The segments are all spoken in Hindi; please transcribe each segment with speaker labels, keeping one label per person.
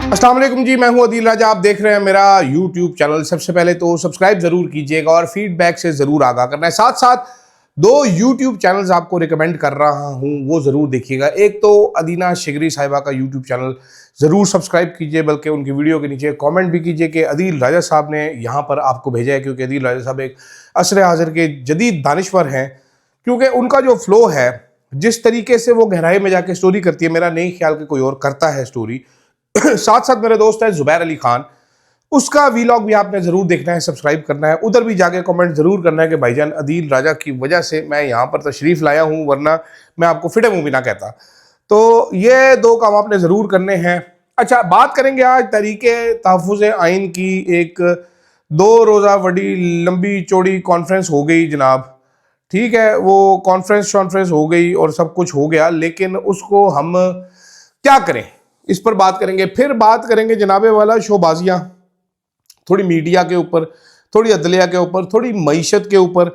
Speaker 1: अस्सलाम वालेकुम जी, मैं हूं अदील राजा। आप देख रहे हैं मेरा यूट्यूब चैनल। सबसे पहले तो सब्सक्राइब जरूर कीजिएगा और फीडबैक से जरूर आगाह करना है। साथ साथ दो यूट्यूब चैनल्स आपको रिकमेंड कर रहा हूं, वो जरूर देखिएगा। एक तो अदीना शिगरी साहिबा का यूट्यूब चैनल जरूर सब्सक्राइब कीजिए, बल्कि उनकी वीडियो के नीचे कमेंट भी कीजिए कि अदील राजा साहब ने यहाँ पर आपको भेजा है, क्योंकि अदील राजा साहब एक असर हाजिर के जदीद दानिश्वर हैं। क्योंकि उनका जो फ्लो है, जिस तरीके से वो गहराई में जाके स्टोरी करती है, मेरा नहीं ख्याल कि कोई और करता है स्टोरी। साथ साथ मेरे दोस्त है जुबैर अली खान, उसका वीलॉग भी आपने जरूर देखना है, सब्सक्राइब करना है। उधर भी जाके कमेंट जरूर करना है कि भाईजान अदील राजा की वजह से मैं यहाँ पर तशरीफ लाया हूँ, वरना मैं आपको फिटे मुंह भी ना कहता। तो ये दो काम आपने जरूर करने हैं। अच्छा, बात करेंगे आज तरीके तहफ़्फ़ुज़ आइन की। एक 2 रोज़ा बड़ी लंबी चौड़ी कॉन्फ्रेंस हो गई जनाब। ठीक है, वो कॉन्फ्रेंस हो गई और सब कुछ हो गया, लेकिन उसको हम क्या करें, इस पर बात करेंगे। फिर बात करेंगे जनाबे वाला शोबाजियाँ, थोड़ी मीडिया के ऊपर, थोड़ी अदलिया के ऊपर, थोड़ी मईशत के ऊपर,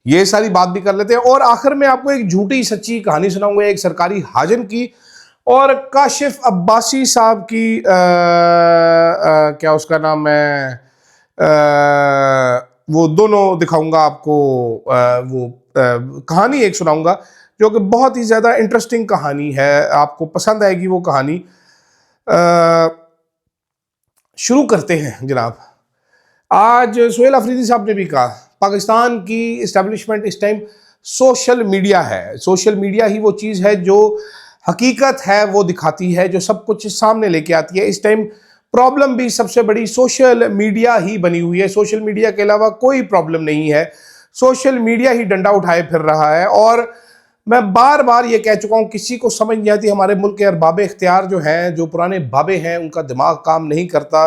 Speaker 1: ये सारी बात भी कर लेते हैं। और आखिर में आपको एक झूठी सच्ची कहानी सुनाऊंगा, एक सरकारी हाजिम की और काशिफ अब्बासी साहब की। क्या उसका नाम है, वो दोनों दिखाऊंगा आपको। वो कहानी एक सुनाऊंगा जो कि बहुत ही ज़्यादा इंटरेस्टिंग कहानी है, आपको पसंद आएगी वो कहानी। शुरू करते हैं जनाब। आज सुहेल अफरीदी साहब ने भी कहा, पाकिस्तान की इस्टेब्लिशमेंट इस टाइम सोशल मीडिया है। सोशल मीडिया ही वो चीज़ है जो हकीकत है वो दिखाती है, जो सब कुछ सामने लेके आती है। इस टाइम प्रॉब्लम भी सबसे बड़ी सोशल मीडिया ही बनी हुई है। सोशल मीडिया के अलावा कोई प्रॉब्लम नहीं है। सोशल मीडिया ही डंडा उठाए फिर रहा है। और मैं बार बार ये कह चुका हूँ, किसी को समझ नहीं आती। हमारे मुल्क के अरबाब इख्तियार जो हैं, जो पुराने बाबे हैं, उनका दिमाग काम नहीं करता।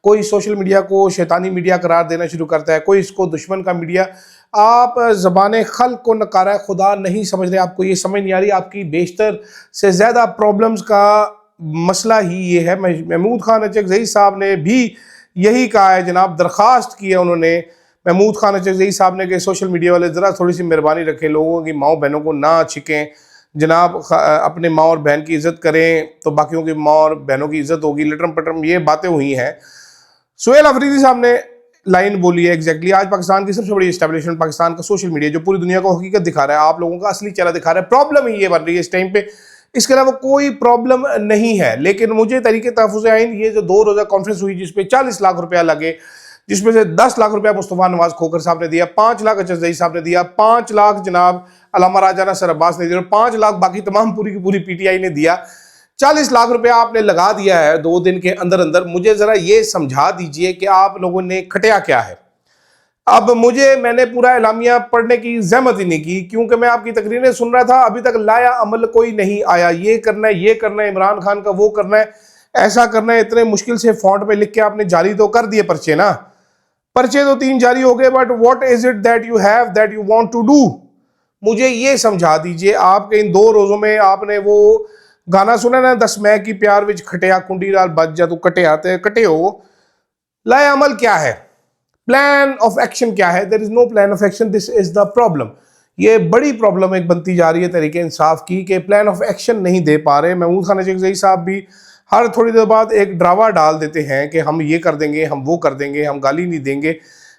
Speaker 1: कोई सोशल मीडिया को शैतानी मीडिया करार देना शुरू करता है, कोई इसको दुश्मन का मीडिया। आप ज़बान खल्क को नकारा खुदा नहीं समझ रहे, आपको ये समझ नहीं आ रही। आपकी बेशतर से ज़्यादा प्रॉब्लम्स का मसला ही ये है। महमूद खान अचकज़ई साहब ने भी यही कहा है जनाब, दरख्वास्त की है उन्होंने, महमूद खान अचकज़ई साहब ने, कि सोशल मीडिया वाले ज़रा थोड़ी सी मेहरबानी रखें, लोगों की माओ बहनों को ना छिकें जनाब। अपने माँ और बहन की इज़्ज़त करें तो बाकियों की माँ और बहनों की इज़्ज़त होगी। लटरम पटरम ये बातें हुई हैं। सुहेल अफरीदी साहब ने लाइन बोली है एग्जैक्टली। आज पाकिस्तान की सबसे बड़ी एस्टेब्लिशमेंट, पाकिस्तान का सोशल मीडिया, जो पूरी दुनिया को हकीकत दिखा रहा है, आप लोगों का असली चेहरा दिखा रहा है। प्रॉब्लम ही ये बन रही है इस टाइम पे, इसके अलावा कोई प्रॉब्लम नहीं है। लेकिन मुझे तरीके तहफ़्फ़ुज़ आइन, ये जो 2 रोज़ा कॉन्फ्रेंस हुई जिसपे 40 लाख रुपया लगे, जिसमें से 10 लाख रुपया मुस्तफ़ा नवाज खोखर साहब ने दिया, 5 लाख अचकज़ई साहब ने दिया, 5 लाख जनाब अल्लामा राजा नासिर अब्बास ने दिया, 5 लाख बाकी तमाम पूरी की पूरी पीटीआई ने दिया। 40 लाख रुपया आपने लगा दिया है 2 दिन के अंदर अंदर। मुझे ज़रा ये समझा दीजिए कि आप लोगों ने खटिया क्या है। अब मैंने पूरा एलामिया पढ़ने की ज़हमत ही नहीं की, क्योंकि मैं आपकी तकरीरें सुन रहा था। अभी तक लाया अमल कोई नहीं आया। ये करना है, ये करना है, इमरान खान का वो करना है, ऐसा करना है। इतने मुश्किल से फॉन्ट में लिख के आपने जारी तो कर दिए पर्चे ना, पर्चे तो 3 जारी हो गए, but what is it that you have that you want to do. मुझे ये समझा दीजिए। आपके इन 2 रोज़ों में आपने वो गाना सुना ना, 10 मैं की प्यार विच खटिया कुंडी नाल बज जा तू कटे आते कटे हो। लाए अमल क्या है, प्लान ऑफ एक्शन क्या है? There is no plan of action, this is the problem. ये बड़ी प्रॉब्लम एक बनती जा रही है तरीके इंसाफ की, कि प्लान ऑफ एक्शन नहीं दे पा रहे। महमूद खान अचकज़ई साहब भी हर थोड़ी देर बाद एक ड्रावा डाल देते हैं कि हम ये कर देंगे, हम वो कर देंगे, हम गाली नहीं देंगे,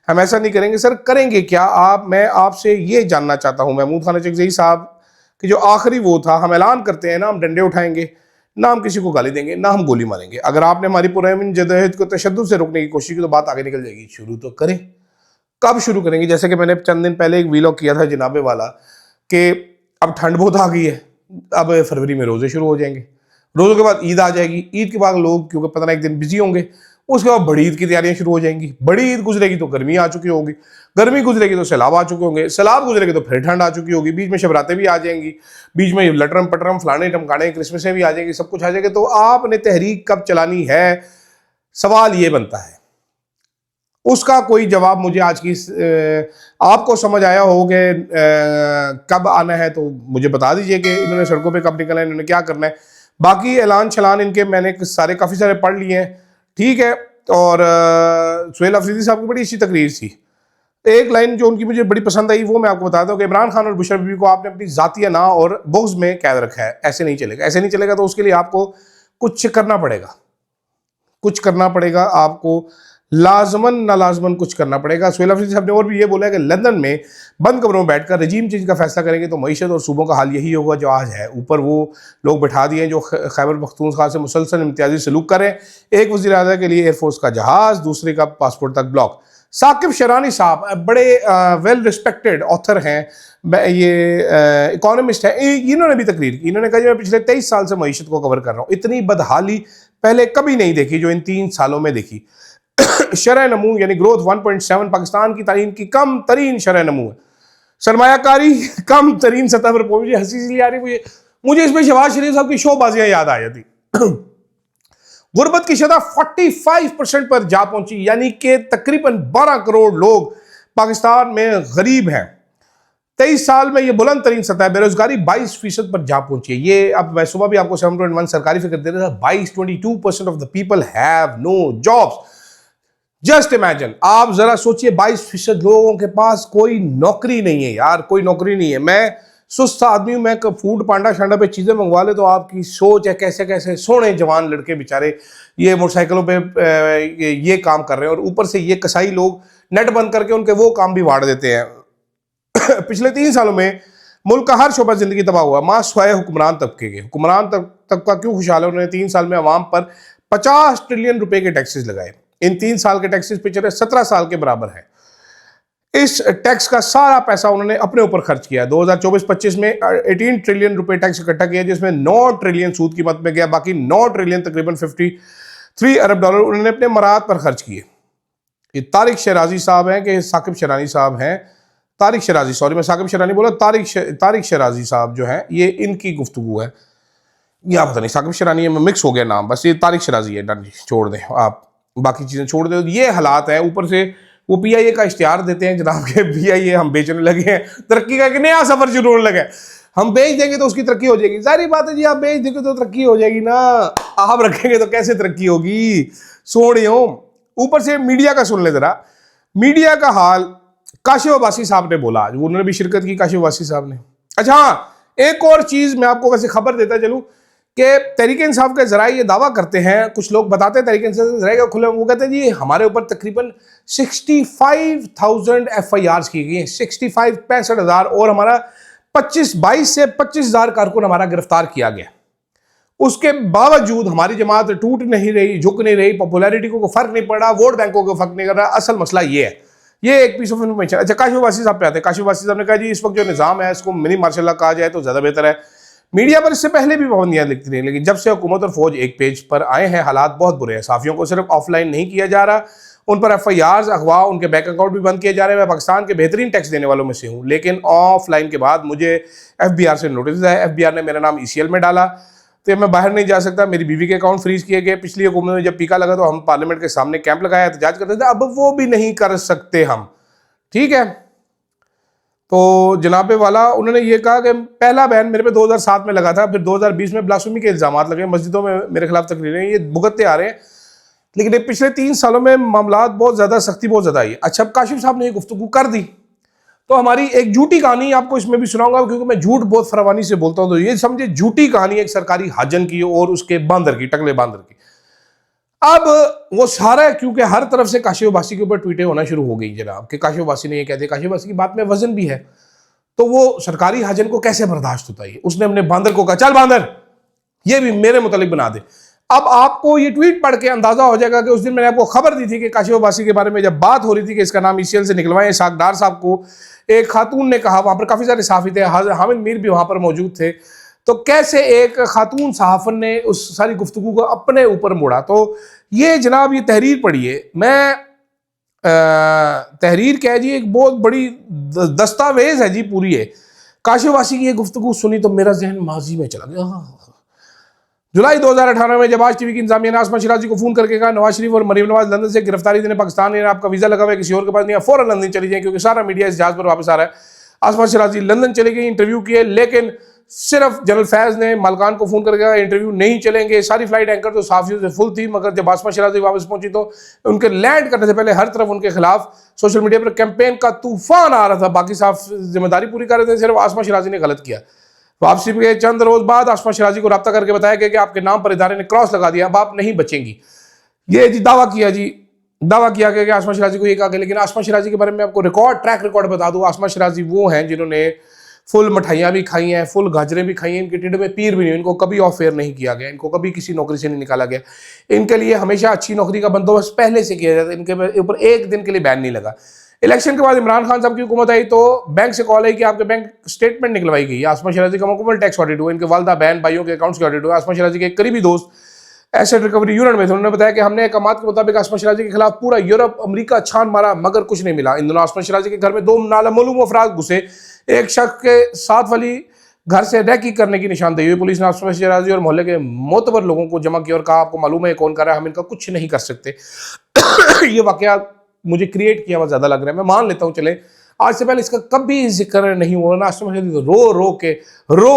Speaker 1: हम ऐसा नहीं करेंगे। सर करेंगे क्या आप? मैं आपसे ये जानना चाहता हूँ। महमूद खान अचकज़ई साहब कि जो आखिरी वो था, हम ऐलान करते हैं ना, हम डंडे उठाएंगे ना, हम किसी को गाली देंगे ना, हम गोली मारेंगे। अगर आपने हमारी पुरअमन जदोजहद को तशद्दुद से रोकने की कोशिश की तो बात आगे निकल जाएगी। शुरू तो करें, कब शुरू करेंगे? जैसे कि मैंने चंद दिन पहले एक वीलॉग किया था जनाबे वाला, कि अब ठंड बहुत आ गई है, अब फरवरी में रोज़े शुरू हो जाएंगे, रोज़ों के बाद ईद आ जाएगी, ईद के बाद लोग क्योंकि 15 दिन बिजी होंगे, उसके बाद बड़ी ईद की तैयारियां शुरू हो जाएंगी। बड़ी ईद गुजरेगी तो गर्मी आ चुकी होगी, गर्मी गुजरेगी तो सैलाब आ चुके होंगे, सैलाब गुजरेगी तो फिर ठंड आ चुकी होगी, बीच में शबरातें भी आ जाएंगी, बीच में लटरम पटरम फलाने टमकाने क्रिसमसें भी आ जाएंगी, सब कुछ आ जाएगा। तो आपने तहरीक कब चलानी है? सवाल ये बनता है। उसका कोई जवाब मुझे आज की आपको समझ आया हो कि कब आना है तो मुझे बता दीजिए कि इन्होंने सड़कों पे कब निकलना है, इन्होंने क्या करना है। बाकी ऐलान छलान इनके मैंने काफ़ी सारे पढ़ लिए हैं, ठीक है। और सुहेल अफरीदी साहब की बड़ी अच्छी तकरीर थी। एक लाइन जो उनकी मुझे बड़ी पसंद आई वो मैं आपको बताता हूँ कि इमरान खान और बुशरा बीबी को आपने अपनी ज़ातिया ना और बुग़्ज़ में कैद रखा है। ऐसे नहीं चलेगा, ऐसे नहीं चलेगा तो उसके लिए आपको कुछ करना पड़ेगा। कुछ करना पड़ेगा आपको, लाजमन ना लाजमन कुछ करना पड़ेगा। सुहेल अफरीदी साहब ने और भी ये बोला है कि लंदन में बंद कमरों में बैठकर रजीम चेंज का फैसला करेंगे तो मईशत और सूबों का हाल यही होगा जो आज है। ऊपर वो लोग बैठा दिए जो खैबर पख्तूनख्वा से मुसलसल इम्तियाजी सलूक करें। एक वज़ीर आज़म के लिए एयरफोर्स का जहाज़, दूसरे का पासपोर्ट तक ब्लॉक। साकिब शरानी साहब बड़े वेल रिस्पेक्टेड ऑथर हैं, ये इकोनॉमिस्ट है, इन्होंने भी तकरीर की। इन्होंने कहा मैं पिछले 23 साल से मईशत को कवर कर रहा हूँ, इतनी बदहाली पहले कभी नहीं देखी जो इन 3 सालों में देखी। शरह नमू यानी ग्रोथ 1.7 पाकिस्तान की तारीख की कम तरीन शरह नमू है। सरमायाकारी कम तरीन सतह पर पहुंची। हंसी इसलिए आ रही मुझे इसमें शहबाज शरीफ साहब की शोबाजियां याद आ जाती। गुर्बत की शरह 45% पर जा पहुंची, यानी कि तकरीबन 12 करोड़ लोग पाकिस्तान में गरीब हैं। 23 साल में ये बुलंद तरीन सतह। बेरोजगारी 22% पर जा पहुंची है। ये अब मैं सुबह भी आपको 7.1 सरकारी फिक्र दे रहा था। 22% of the people have no jobs. Just imagine, आप जरा सोचिए 22% लोगों के पास कोई नौकरी नहीं है यार, कोई नौकरी नहीं है। मैं सुस्त आदमी हूं, मैं फूड पांडा शांडा पे चीजें मंगवा ले तो आपकी सोच है कैसे कैसे सोने जवान लड़के बेचारे ये मोटरसाइकिलों पे ये काम कर रहे हैं, और ऊपर से ये कसाई लोग नेट बंद करके उनके वो काम भी वाड़ देते हैं। पिछले 3 सालों में मुल्क का हर शोबा जिंदगी तबाह हुआ, मां स्वाय हुक्मरान तबके के। हुक्मरान तबका क्यों खुशहाल है? उन्होंने 3 साल में अवाम पर 50 ट्रिलियन रुपए के टैक्सेस लगाए। इन 3 साल के टैक्सेस पिछले 17 साल के बराबर है। इस टैक्स का सारा पैसा उन्होंने अपने ऊपर खर्च किया। 2024-25 में 18 ट्रिलियन रुपए टैक्स इकट्ठा किया, जिसमें 9 ट्रिलियन सूद की मद में गया। बाकी 9 ट्रिलियन तकरीबन 53 अरब डॉलर उन्होंने अपने मराद पर खर्च किए। ये तारिक शराजी साहब हैं कि साकिब शरानी साहब हैं? तारिक शराजी, सॉरी मैं साकिब शरानी बोला, तारिक शराजी साहब जो हैं ये इनकी गुफ्तगू है, या पता नहीं साकिब शरानी में मिक्स हो गया नाम, बस ये तारिक शराजी है। डन, छोड़ दें आप, बाकी चीजें छोड़ दे। ये हालात है। ऊपर से वो पीआईए का इश्तिहार देते हैं जनाब के पीआईए हम बेचने लगे हैं, तरक्की का एक नया सफर शुरू होने लगा है, हम बेच देंगे तो उसकी तरक्की हो जाएगी। सारी बात है जी, आप बेच देंगे तो तरक्की हो जाएगी ना, आप रखेंगे तो कैसे तरक्की होगी? सोनियो। ऊपर से मीडिया का सुन ले जरा, मीडिया का हाल। काशिफ अब्बासी साहब ने बोला, आज उन्होंने भी शिरकत की, काशिफ अब्बासी साहब ने। अच्छा हाँ, एक और चीज मैं आपको वैसे खबर देता चलूं कि तहरीक इंसाफ के जराए ये दावा करते हैं, कुछ लोग बताते हैं तहरीक इंसाफ के जराए का खुले, वो कहते हैं जी हमारे ऊपर तकरीबन 65,000 FIRs की गई हैं, 65,000, और हमारा 22 से 25,000 कारकुन हमारा गिरफ्तार किया गया। उसके बावजूद हमारी जमात टूट नहीं रही, झुक नहीं रही, पॉपुलैरिटी को फर्क नहीं पड़ा, वोट बैंकों को फर्क नहीं कर रहा। असल मसला ये है। ये एक पीस ऑफ इन्फॉर्मेशन। अच्छा, काशिफ अब्बासी साहब पे आते हैं। काशिफ अब्बासी साहब ने कहा जी इस वक्त जो निज़ाम है इसको मिनी मार्शल लॉ कहा जाए तो ज़्यादा बेहतर है। मीडिया पर इससे पहले भी पाबंदियां लिखती रही, लेकिन जब से हुकूमत और फौज एक पेज पर आए हैं हालात बहुत बुरे हैं। साफियों को सिर्फ ऑफलाइन नहीं किया जा रहा, उन पर FIRs, अगवा, उनके बैंक अकाउंट भी बंद किए जा रहे हैं। मैं पाकिस्तान के बेहतरीन टैक्स देने वालों में से हूँ, लेकिन ऑफलाइन के बाद मुझे FBR से नोटिस है। FBR ने मेरा नाम ECL में डाला तो मैं बाहर नहीं जा सकता। मेरी बीवी के अकाउंट फ्रीज किए गए। पिछली हुकूमत में जब पीका लगा तो हम पार्लियामेंट के सामने कैंप लगाया, एहतजाज करते थे, अब वो भी नहीं कर सकते हम। ठीक है, तो जनाबे वाला उन्होंने ये कहा कि पहला बैन मेरे पे 2007 में लगा था, फिर 2020 में ब्लास्फेमी के इल्जाम लगे, मस्जिदों में मेरे खिलाफ तकरीरें, ये भुगतते आ रहे हैं। लेकिन ये पिछले 3 सालों में मामलात बहुत ज़्यादा, सख्ती बहुत ज़्यादा आई। अच्छा, काशिफ साहब ने ये गुफ्तगू कर दी तो हमारी एक झूठी कहानी आपको इसमें भी सुनाऊंगा, क्योंकि मैं झूठ बहुत फरावानी से बोलता हूँ। तो ये समझे झूठी कहानी एक सरकारी हाजन की और उसके बांदर की, टकले बांदर की। अब वो सारा, क्योंकि हर तरफ से काशिफ अब्बासी के ऊपर ट्वीटें होना शुरू हो गई जनाब कि काशिफ अब्बासी ने ये कह दिया। काशिफ अब्बासी की बात में वजन भी है, तो वो सरकारी हाजन को कैसे बर्दाश्त होता है? उसने अपने बांदर को कहा चल बांदर ये भी मेरे मुतालिक बना दे। अब आपको ये ट्वीट पढ़ के अंदाजा हो जाएगा कि उस दिन मैंने आपको खबर दी थी कि काशिफ अब्बासी के बारे में जब बात हो रही थी कि इसका नाम ECL से निकलवाएं, सागदार साहब को एक खातून ने कहा, वहां पर काफी सारे सहाफी थे, हामिद मीर भी वहां पर मौजूद थे, तो कैसे एक खातून सहाफन ने उस सारी गुफ्तगू को अपने ऊपर मोड़ा। तो ये जनाब ये तहरीर पढ़िए, मैं तहरीर क्या है जी, एक बहुत बड़ी दस्तावेज है जी, पूरी है। काशिफ अब्बासी की ये गुफ्तगू सुनी तो मेरा जहन माजी में चला गया। जुलाई 2018 में जब आज टीवी की इंतजामिया ने आसमा शिराजी को फोन करके कहा नवाज शरीफ और मरीम नवाज लंदन से गिरफ्तारी देने पाकिस्तान ने आपका वीजा लगा हुआ है, किसी और के पास नहीं है, फौरन लंदन चली जाए क्योंकि सारा मीडिया इस जहाज पर वापस आ रहा है। आसमा शिराजी लंदन चले गई, इंटरव्यू किए, लेकिन सिर्फ जनरल फैज ने मालकान को फोन करके कहा इंटरव्यू नहीं चलेंगे। सारी फ्लाइट एंकर तो साफियों से फुल थी, मगर जब आसमा शिराजी वापस पहुंची तो उनके लैंड करने से पहले हर तरफ उनके खिलाफ सोशल मीडिया पर कैंपेन का तूफान आ रहा था। बाकी साफ जिम्मेदारी पूरी कर रहे थे, सिर्फ आसमा शिराजी ने गलत किया। वापसी के चंद रोज बाद आसमा शिराजी को रब्ता करके बताया गया कि आपके नाम पर इदारे ने क्रॉस लगा दिया, अब आप नहीं बचेंगी। ये जी दावा किया गया कि आसमा शिराजी को ये कहा गया, लेकिन आसमा शिराजी के बारे में आपको ट्रैक रिकॉर्ड बता दूं, आसमा शिराजी वो हैं जिन्होंने फुल मिठाइयाँ भी खाई हैं, फुल गाजरें भी खाई हैं, इनके टिड्डे में पीर भी नहीं, इनको कभी ऑफ फेयर नहीं किया गया, इनको कभी किसी नौकरी से नहीं निकाला गया, इनके लिए हमेशा अच्छी नौकरी का बंदोबस्त पहले से किया जाता है, इनके ऊपर एक दिन के लिए बैन नहीं लगा। इलेक्शन के बाद इमरान खान साहब की हुकूमत आई तो बैंक से कॉल आई कि आपके बैंक स्टेटमेंट निकलवाई गई, आसमा शिराजी का मुकम्मल टैक्स ऑडिट हुआ, इनके वालदा बहन भाइयों के अकाउंट्स के ऑडिट हुआ। आसमा शिराजी के एक करीबी दोस्त एसेट रिकवरी यूनिट में थे, उन्होंने बताया कि हमने अहकामात के मुताबिक आसमा शिराजी के खिलाफ पूरा यूरोप अमेरिका छान मारा मगर कुछ नहीं मिला। इन दोनों आसमा शिराजी के घर में 2 नामालूम अफराद घुसे, एक शख्स के साथ वाली घर से रैकी करने की निशानदेही हुई। पुलिस ने आसमा शिराजी और मोहल्ले के मोतबर लोगों को जमा किया और कहा आपको मालूम है कौन कर रहा है, हम इनका कुछ नहीं कर सकते। ये वाकया मुझे क्रिएट किया हुआ ज्यादा लग रहा है, मैं मान लेता हूँ चले आज से पहले इसका कभी जिक्र नहीं हुआ ना, आसमा शिराजी तो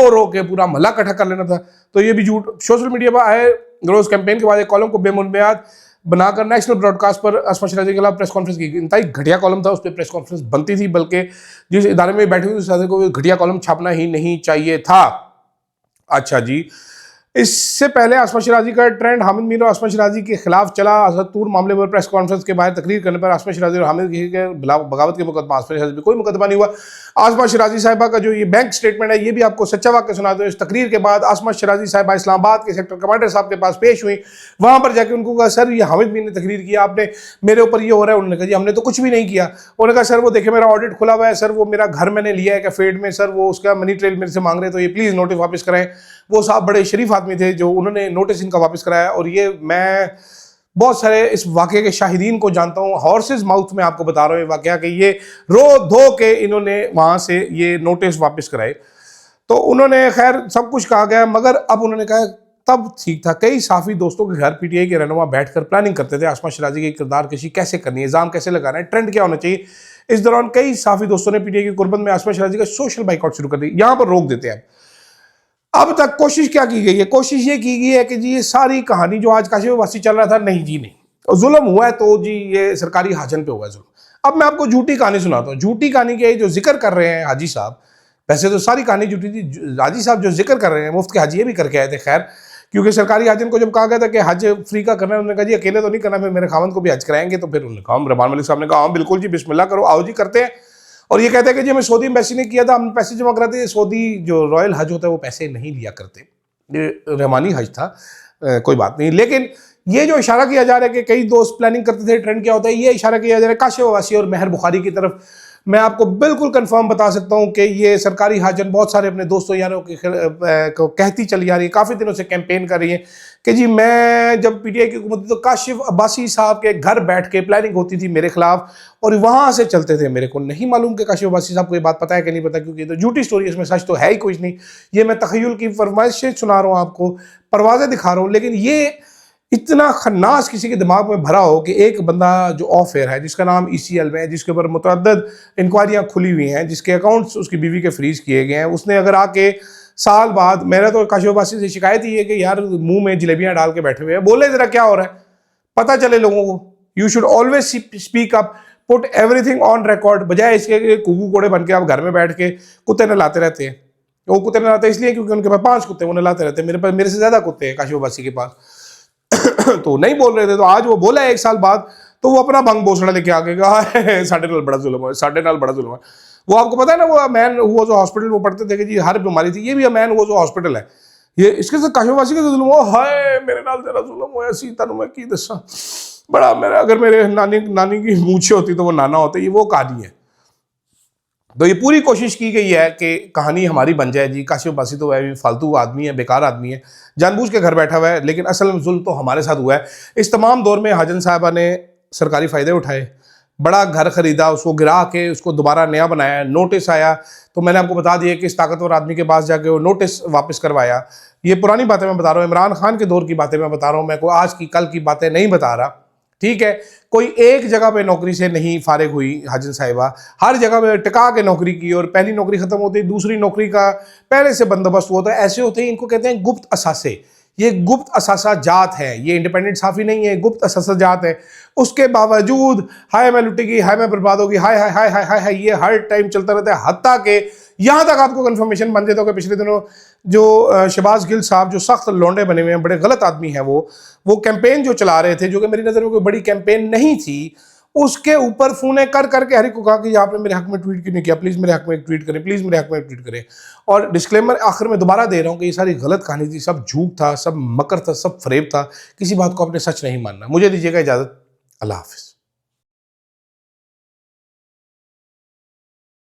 Speaker 1: रो के पूरा महला इकट्ठा कर लेना था। तो ये भी झूठ सोशल मीडिया पर आए रोज कैंपेन के बाद एक कॉलम को बेबुनियाद बनाकर नेशनल ब्रॉडकास्ट पर आसमा शिराजी के खिलाफ प्रेस कॉन्फ्रेंस की। इंतहाई घटिया कॉलम था, उस पर प्रेस कॉन्फ्रेंस बनती थी, बल्कि जिस इदारे में बैठे हुए उस इदारे को घटिया कॉलम छापना ही नहीं चाहिए था। अच्छा जी, इससे पहले आसमा शिराजी का ट्रेंड हामिद मीर और आसमा शिराजी के खिलाफ चला। असदतूर मामले पर प्रेस कॉन्फ्रेंस के बाहर तकरीर करने पर आसमा शिराजी और हामिद के बगावत के मुकदमा, आसमा शिराजी पे कोई मुकदमा नहीं हुआ। आसमा शिराजी साहिबा का जो ये बैंक स्टेटमेंट है ये भी आपको सच्चा वाक़या सुना दो। इस तकरीर के बाद आसमा शिराजी साहिबा इस्लामाबाद के सेक्टर कमांडर साहब के पास पेश हुई, वहां पर जाके उनको कहा सर ये हामिद मीर ने तकरीर किया, आपने मेरे ऊपर ये हो रहा है। उन्होंने कहा जी हमने तो कुछ भी नहीं किया। उन्होंने कहा सर वो देखे मेरा ऑडिट खुला हुआ है, सर वो मेरा घर मैंने लिया है कैफेड में, सर वो उसका मनी ट्रेल मेरे से मांग रहे, तो ये प्लीज नोटिस वापस कराएं। वो साहब बड़े शरीफ आदमी थे जो उन्होंने नोटिस इनका वापस कराया। और ये मैं बहुत सारे इस वाकये के शाहिदीन को जानता हूँ, हॉर्सेस माउथ में आपको बता रहा हूँ ये वाकया कि ये रो धो के इन्होंने वहां से ये नोटिस वापस कराए। तो उन्होंने खैर सब कुछ कहा गया, मगर अब उन्होंने कहा तब ठीक था। कई साफी दोस्तों के घर पीटीआई के रहनुमा बैठकर प्लानिंग करते थे आसमा शिराजी की किरदार कशी कैसे करनी है, इल्जाम कैसे लगाना है, ट्रेंड क्या होना चाहिए। इस दौरान कई साफी दोस्तों ने पीटीआई की कुर्बत में आसमा शिराजी का सोशल बाइकआउट शुरू कर दी। यहां पर रोक देते हैं। अब तक कोशिश क्या की गई है? कोशिश ये की गई है कि जी ये सारी कहानी जो आज काशिफवासी चल रहा था, नहीं जी नहीं, और जुल्म हुआ है तो जी ये सरकारी हाजन पे हुआ है जुल्म। अब मैं आपको झूठी कहानी सुनाता हूँ। झूठी कहानी के जो जिक्र कर रहे हैं हाजी साहब, वैसे तो सारी कहानी झूठी थी, हाजी साहब जो जिक्र कर रहे हैं मुफ्त के हाजी ये भी करके आए थे। खैर क्योंकि सरकारी हाजन को जब कहा गया था कि हज फ्री का करना है, उन्होंने कहा जी अकेले तो नहीं करना, फिर मेरे खावंद को भी हज कराएंगे। तो फिर उन्होंने कहा, रहमान मलिक साहब ने कहा हाँ बिल्कुल जी बिस्मिल्लाह करो, आओ जी करते हैं। और ये कहते हैं कि जी हमें सऊदी एम्बेसी ने किया था, हम पैसे जमा कराते हैं। सऊदी जो रॉयल हज होता है वो पैसे नहीं लिया करते, ये रहमानी हज था, कोई बात नहीं। लेकिन ये जो इशारा किया जा रहा है कि कई दोस्त प्लानिंग करते थे, ट्रेंड क्या होता है, ये इशारा किया जा रहा है काशिफवासी और मेहर बुखारी की तरफ। मैं आपको बिल्कुल कंफर्म बता सकता हूं कि ये सरकारी हाजन बहुत सारे अपने दोस्तों यारों को कहती चली आ रही है, काफ़ी दिनों से कैंपेन कर रही है कि जी मैं जब पीटीआई की हुकूमत तो काशिफ अब्बासी साहब के घर बैठ के प्लानिंग होती थी मेरे खिलाफ, और वहां से चलते थे। मेरे को नहीं मालूम कि काशिफ अब्बासी साहब को ये बात पता है कि नहीं पता, क्योंकि ये तो झूठी स्टोरी है, इसमें सच तो है ही कुछ नहीं। ये मैं तखय्युल की फरमाइशें सुना रहा हूँ आपको, परवाज़ें दिखा रहा हूँ। लेकिन ये इतना खन्नास किसी के दिमाग में भरा हो कि एक बंदा जो ऑफ एयर है, जिसका नाम ECL में है, जिसके ऊपर मुतअद्दिद इंक्वायरियाँ खुली हुई हैं, जिसके अकाउंट्स उसकी बीवी के फ्रीज किए गए हैं, उसने अगर आके साल बाद, मेरा तो काशिफ अब्बासी से शिकायत ही है कि यार मुंह में जलेबियां डाल के बैठे हुए हैं, बोले जरा क्या हो रहा है, पता चले लोगों को। You should always speak up, put everything on record, बजाय इसके कुकू कोड़े बन के आप घर में बैठ के कुत्ते नहलाते रहते हैं। वो कुत्ते नहलाते इसलिए क्योंकि उनके पास 5 कुत्ते, वो नहलाते रहते हैं। मेरे पास, मेरे से ज्यादा कुत्ते हैं काशिफ अब्बासी के पास। तो नहीं बोल रहे थे, तो आज वो बोला है 1 साल बाद, तो वो अपना भंग बोसड़ा लेके आके कहा साढ़े नाल बड़ा जुल्म है, साढ़े नाल बड़ा जुल्म है। वो आपको पता है ना, वो मैन हुआ जो हॉस्पिटल वो पढ़ते थे कि जी हर बीमारी थी, ये भी मैन हुआ जो हॉस्पिटल है, ये इसके साथ काशिफवासी का जुल्म हो, हाय मेरे नाल जरा जुल्म होया सी, तनु मैं की दसा बड़ा। मेरा अगर मेरे नानी की मूछे होती तो वो नाना होते, ये वो कहानी है। तो ये पूरी कोशिश की गई है कि कहानी हमारी बन जाए जी। काशिफ अब्बासी तो वह भी फालतू आदमी है, बेकार आदमी है, जानबूझ के घर बैठा हुआ है, लेकिन असल में जुल्म तो हमारे साथ हुआ है। इस तमाम दौर में हाजन साहबा ने सरकारी फ़ायदे उठाए, बड़ा घर खरीदा, उसको गिरा के उसको दोबारा नया बनाया, नोटिस आया तो मैंने आपको बता दिया कि इस ताकतवर आदमी के पास जाके वो नोटिस वापस करवाया। ये पुरानी बातें मैं बता रहा हूँ, इमरान खान के दौर की बातें मैं बता रहा हूँ, मैं कोई आज की कल की बातें नहीं बता रहा, ठीक है। कोई एक जगह पे नौकरी से नहीं फारिग हुई हाजन साहिबा, हर जगह पे टिका के नौकरी की, और पहली नौकरी खत्म होती दूसरी नौकरी का पहले से बंदोबस्त होता है। ऐसे होते हैं, इनको कहते हैं गुप्त असासे। ये गुप्त असासा जात है, ये इंडिपेंडेंट साफी नहीं है, गुप्त असासा जात है। उसके बावजूद हाय मैं लुटेगी, हाय मैं बर्बाद होगी, हाय हाय हाय हाय हाय हाय, ये हर टाइम चलता रहता है। हत्ता के यहाँ तक आपको कंफर्मेशन बन जाता है कि पिछले दिनों जो शहबाज गिल साहब जो सख्त लौंडे बने हुए हैं, बड़े गलत आदमी हैं, वो कैंपेन जो चला रहे थे, जो कि मेरी नज़र में कोई बड़ी कैंपेन नहीं थी, उसके ऊपर फोन कर करके हर एक को कहा कि आपने मेरे हक में ट्वीट क्यों नहीं किया, प्लीज़ मेरे हक में एक ट्वीट करें, प्लीज़ मेरे हक में एक ट्वीट करें। और डिस्क्लेमर आखिर में दोबारा दे रहा हूँ कि ये सारी गलत कहानी थी, सब झूठ था, सब मकर था, सब फरेब था, किसी बात को आपने सच नहीं मानना। मुझे दीजिएगा इजाज़त, अल्लाह हाफिज़।